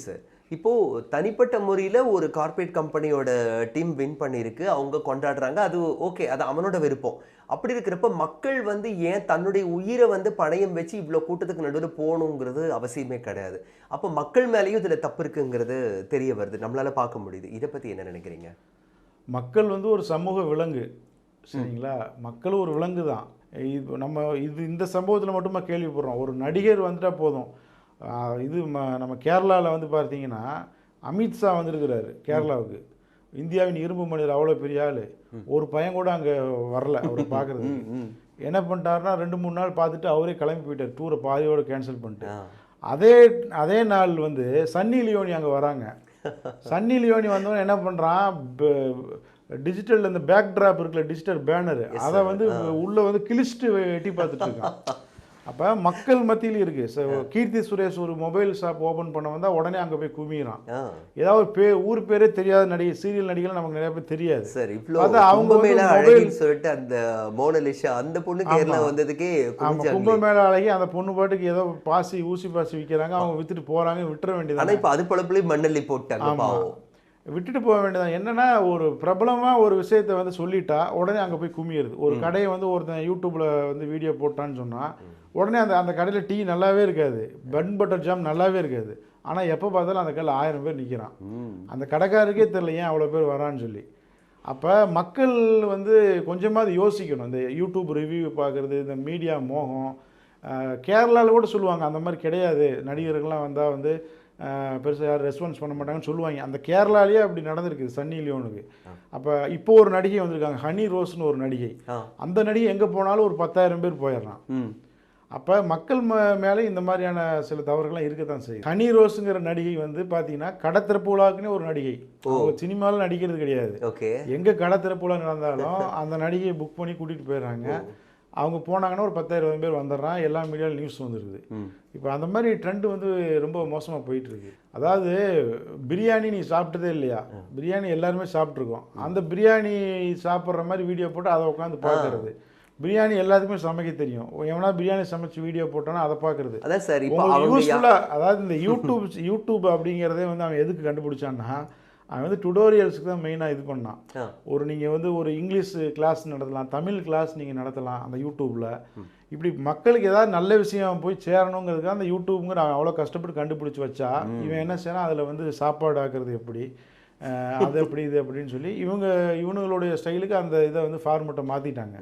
Sir. இப்போ தனிப்பட்ட முறையில ஒரு கார்ப்பரேட் கம்பெனியோட டீம் வின் பண்ணியிருக்கு. அவங்க கொண்டாடுறாங்க. அது ஓகே. அது அவனோட விருப்பம். அப்படி இருக்கிறப்ப மக்கள் வந்து ஏன் தன்னுடைய உயிர வந்து பணயம் வச்சு இவ்ளோ கூட்டத்துக்கு நடுவுல போணுங்கிறது அவசியமே கிடையாது. அப்ப மக்கள் மேலயும் இதுல தப்பு இருக்குங்கிறது தெரிய வருது. நம்மளால பார்க்க முடியுது. இத பத்தி என்ன நினைக்கிறீங்க? மக்கள் வந்து ஒரு சமூக விலங்கு. சரிங்களா? மக்களும் ஒரு விலங்கு தான். இந்த சம்பவத்தில் மட்டுமா கேள்விப்படுறோம். ஒரு நடிகர் வந்துட்டா போதும். நம்ம கேரளாவில் வந்து பார்த்தீங்கன்னா, அமித்ஷா வந்திருக்கிறாரு கேரளாவுக்கு. இந்தியாவின் இரும்பு மனிதர், அவ்வளோ பெரிய ஆள். ஒரு பையன் கூட அங்கே வரல அவரை பார்க்குறதுக்கு. என்ன பண்ணிட்டாருன்னா 2-3 நாள் பார்த்துட்டு அவரே கிளம்பி போயிட்டார். டூரை பாதியோடு கேன்சல் பண்ணிட்டு. அதே அதே நாள் வந்து சன்னி லியோனி அங்கே வராங்க. சன்னி லியோனி வந்தவன் என்ன பண்ணுறான், டிஜிட்டல் அந்த பேக் ட்ராப் இருக்குல்ல, டிஜிட்டல் பேனர், அதை வந்து உள்ளே வந்து கிழிச்சிட்டு எட்டி பார்த்துட்டு இருக்கான். அப்போ மக்கள் மத்தியில் இருக்குது. கீர்த்தி சுரேஷ் ஒரு மொபைல் ஷாப் ஓப்பன் பண்ண வந்தால் உடனே அங்கே போய் குமிறான். ஏதாவது ஊர் பேரே தெரியாத நடிகை, சீரியல் நடிகை நமக்கு நிறைய பேர் தெரியாது. சார் இப்போ அவங்க மேல அழகின்னு சொல்லிட்டு அந்த மோனலிஷா அந்த பொண்ணு கேரளா வந்ததுக்கே கும்பமேள அழகி அந்த பொண்ணு பாட்டுக்கு ஏதோ ஊசி பாசி விற்கிறாங்க. அவங்க வித்துட்டு போகிறாங்க, விட்டுற வேண்டியது. ஆனால் இப்போ அது பழப்புலேயும் மண்ணள்ளி போட்டாங்க. விட்டுட்டு போக வேண்டியதான். என்னன்னா, ஒரு பிரபலமாக ஒரு விஷயத்தை வந்து சொல்லிட்டா உடனே அங்கே போய் குமியிறது. ஒரு கடையை வந்து ஒருத்தன் யூடியூப்பில் வந்து வீடியோ போட்டான்னு சொன்னால் உடனே அந்த கடையில் டீ நல்லாவே இருக்காது, பன் பட்டர் ஜாம் நல்லாவே இருக்காது. ஆனால் எப்போ பார்த்தாலும் அந்த கடையில் 1000 பேர் நிற்கிறான். அந்த கடைக்காரருக்கே தெரியல ஏன் அவ்வளோ பேர் வரான்னு சொல்லி. அப்போ மக்கள் வந்து கொஞ்சமாவது யோசிக்கணும். இந்த யூடியூப் ரிவ்யூ பார்க்குறது, இந்த மீடியா மோகம். கேரளாவில் கூட சொல்லுவாங்க அந்த மாதிரி கிடையாது, நடிகர்கள்லாம் வந்தால் வந்து பெருசாக யாரும் ரெஸ்பான்ஸ் பண்ண மாட்டாங்கன்னு சொல்லுவாங்க. அந்த கேரளாலேயே அப்படி நடந்திருக்குது சன்னி லியோனுக்கு. அப்போ இப்போ ஒரு நடிகை வந்திருக்காங்க, ஹனி ரோஸ்னு ஒரு நடிகை. அந்த நடிகை எங்கே போனாலும் ஒரு 10,000 பேர் போயிடுறான். அப்போ மக்கள் மேலே இந்த மாதிரியான சில தவறுகள்லாம் இருக்கத்தான் செய்யும். ஹனி ரோஸுங்கிற நடிகை வந்து பார்த்தீங்கன்னா கடத்திறப்பு விழாக்குன்னு ஒரு நடிகை. அவங்க சினிமாவில் நடிக்கிறது கிடையாது. எங்கே கடத்திறப்பு விழா நடந்தாலும் அந்த நடிகையை புக் பண்ணி கூட்டிகிட்டு போயிடுறாங்க. அவங்க போனாங்கன்னா ஒரு 10,000 பேர் வந்துடுறான். எல்லா மீடியாவில் நியூஸ் வந்துடுது. இப்போ அந்த மாதிரி ட்ரெண்டு வந்து ரொம்ப மோசமாக போயிட்டுருக்கு. அதாவது பிரியாணி நீ சாப்பிட்டதே இல்லையா? பிரியாணி எல்லாருமே சாப்பிட்ருக்கோம். அந்த பிரியாணி சாப்பிட்ற மாதிரி வீடியோ போட்டு அதை உட்காந்து பார்க்கறது. பிரியாணி எல்லாத்துக்குமே சமைக்க தெரியும். எவனா பிரியாணி சமைச்சு வீடியோ போட்டோன்னா அதை பார்க்குறது. அதான் சார் யூஸ்ஃபுல்லாக. அதாவது இந்த யூடியூப் அப்படிங்கிறதே வந்து அவன் எதுக்கு கண்டுபிடிச்சான்னா, அவன் வந்து டுடோரியல்ஸுக்கு தான் மெயினாக இது பண்ணான். நீங்கள் வந்து ஒரு இங்கிலீஷ் கிளாஸ் நடத்தலாம், தமிழ் கிளாஸ் நீங்கள் நடத்தலாம் அந்த யூடியூப்பில். இப்படி மக்களுக்கு ஏதாவது நல்ல விஷயம் போய் சேரணுங்கிறதுக்காக அந்த யூடியூப்ங்கிற அவன் அவ்வளோ கஷ்டப்பட்டு கண்டுபிடிச்சி வச்சா, இவன் என்ன செய்யறான், அதில் வந்து சாப்பாடு ஆக்குறது எப்படி, அது எப்படி இது அப்படின்னு சொல்லி இவனுங்களுடைய ஸ்டைலுக்கு அந்த இதை வந்து ஃபார்மெட்டை மாற்றிட்டாங்க.